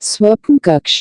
स्वप्न कक्ष।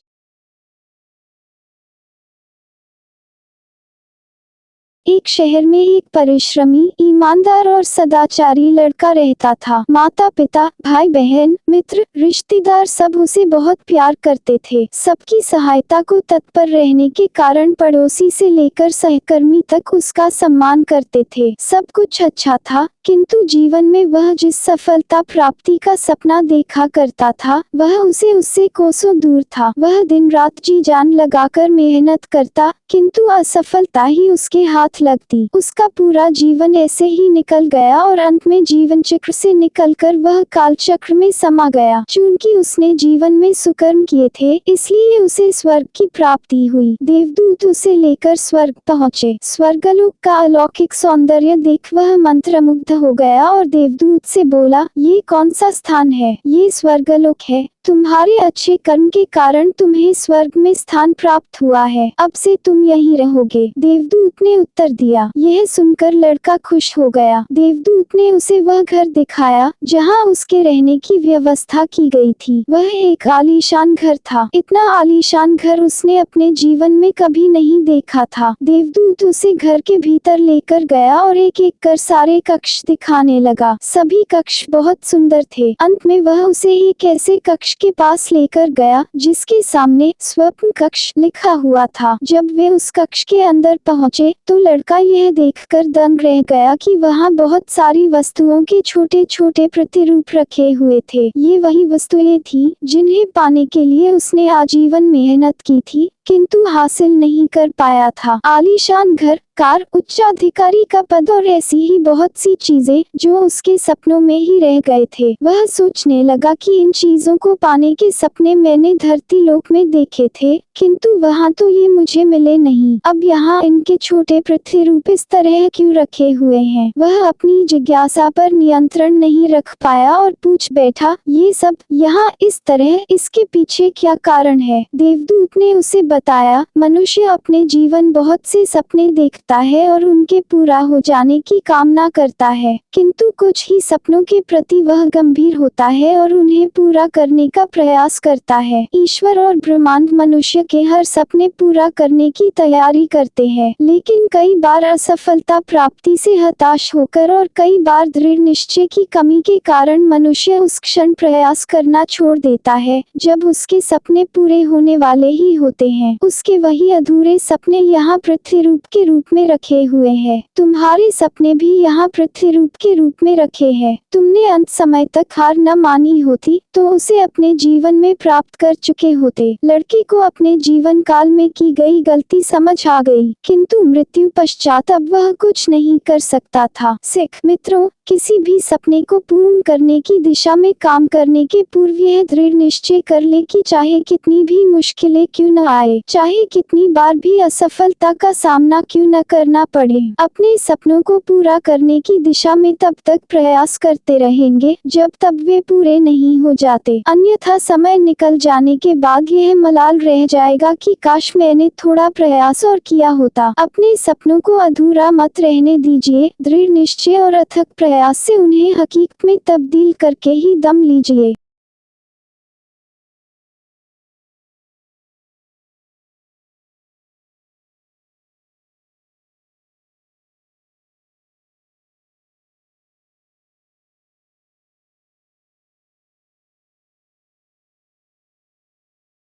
एक शहर में एक परिश्रमी, ईमानदार और सदाचारी लड़का रहता था। माता पिता, भाई बहन, मित्र, रिश्तेदार सब उसे बहुत प्यार करते थे। सबकी सहायता को तत्पर रहने के कारण पड़ोसी से लेकर सहकर्मी तक उसका सम्मान करते थे। सब कुछ अच्छा था, किंतु जीवन में वह जिस सफलता प्राप्ति का सपना देखा करता था, वह उससे कोसों दूर था। वह दिन रात जी जान लगाकर मेहनत करता, किंतु असफलता ही उसके हाथ लगती। उसका पूरा जीवन ऐसे ही निकल गया और अंत में जीवन चक्र से निकलकर वह काल चक्र में समा गया। चूंकि उसने जीवन में सुकर्म किए थे, इसलिए उसे स्वर्ग की प्राप्ति हुई। देवदूत उसे लेकर स्वर्ग पहुँचे। स्वर्गलोक का अलौकिक सौंदर्य देख वह मंत्रमुग्ध हो गया और देवदूत से बोला, ये कौन सा स्थान है? ये स्वर्गलोक है। तुम्हारे अच्छे कर्म के कारण तुम्हें स्वर्ग में स्थान प्राप्त हुआ है। अब से तुम यहीं रहोगे। देवदूत ने उत्तर दिया। यह सुनकर लड़का खुश हो गया। देवदूत ने उसे वह घर दिखाया जहां उसके रहने की व्यवस्था की गई थी। वह एक आलीशान घर था। इतना आलीशान घर उसने अपने जीवन में कभी नहीं देखा था। देवदूत उसे घर के भीतर लेकर गया और एक एक कर सारे कक्ष दिखाने लगा। सभी कक्ष बहुत सुंदर थे। अंत में वह उसे एक ऐसे कक्ष के पास लेकर गया जिसके सामने स्वप्न कक्ष लिखा हुआ था। जब वे उस कक्ष के अंदर पहुंचे तो लड़का यह देखकर दंग रह गया कि वहां बहुत सारी वस्तुओं के छोटे छोटे प्रतिरूप रखे हुए थे। ये वही वस्तुएं थीं जिन्हें पाने के लिए उसने आजीवन मेहनत की थी, किंतु हासिल नहीं कर पाया था। आलीशान घर, कार, उच्चाधिकारी का पद और ऐसी ही बहुत सी चीजें जो उसके सपनों में ही रह गए थे। वह सोचने लगा कि इन चीजों को पाने के सपने मैंने धरती लोक में देखे थे, किंतु वहां तो ये मुझे मिले नहीं। अब यहाँ इनके छोटे प्रतिरूप इस तरह क्यों रखे हुए हैं? वह अपनी जिज्ञासा पर नियंत्रण नहीं रख पाया और पूछ बैठा, ये सब यहाँ इस तरह, इसके पीछे क्या कारण है? देवदूत ने उसे बताया, मनुष्य अपने जीवन बहुत से सपने देखता है और उनके पूरा हो जाने की कामना करता है, किंतु कुछ ही सपनों के प्रति वह गंभीर होता है और उन्हें पूरा करने का प्रयास करता है। ईश्वर और ब्रह्मांड मनुष्य के हर सपने पूरा करने की तैयारी करते हैं, लेकिन कई बार असफलता प्राप्ति से हताश होकर और कई बार दृढ़ निश्चय की कमी के कारण मनुष्य उस क्षण प्रयास करना छोड़ देता है जब उसके सपने पूरे होने वाले ही होते हैं। उसके वही अधूरे सपने यहाँ पृथ्वी रूप के रूप में रखे हुए हैं। तुम्हारे सपने भी यहाँ पृथ्वी रूप के रूप में रखे हैं। तुमने अंत समय तक हार न मानी होती तो उसे अपने जीवन में प्राप्त कर चुके होते। लड़के को अपने जीवन काल में की गई गलती समझ आ गई, किंतु मृत्यु पश्चात अब वह कुछ नहीं कर सकता था। सिख मित्रों, किसी भी सपने को पूर्ण करने की दिशा में काम करने के पूर्व यह दृढ़ निश्चय कर ले कि चाहे कितनी भी मुश्किलें क्यों न आए, चाहे कितनी बार भी असफलता का सामना क्यों न करना पड़े, अपने सपनों को पूरा करने की दिशा में तब तक प्रयास करते रहेंगे जब तक वे पूरे नहीं हो जाते। अन्यथा समय निकल जाने के बाद यह मलाल रह जाएगा कि काश मैंने थोड़ा प्रयास और किया होता। अपने सपनों को अधूरा मत रहने दीजिए। दृढ़ निश्चय और अथक प्रयास से उन्हें हकीकत में तब्दील करके ही दम लीजिए।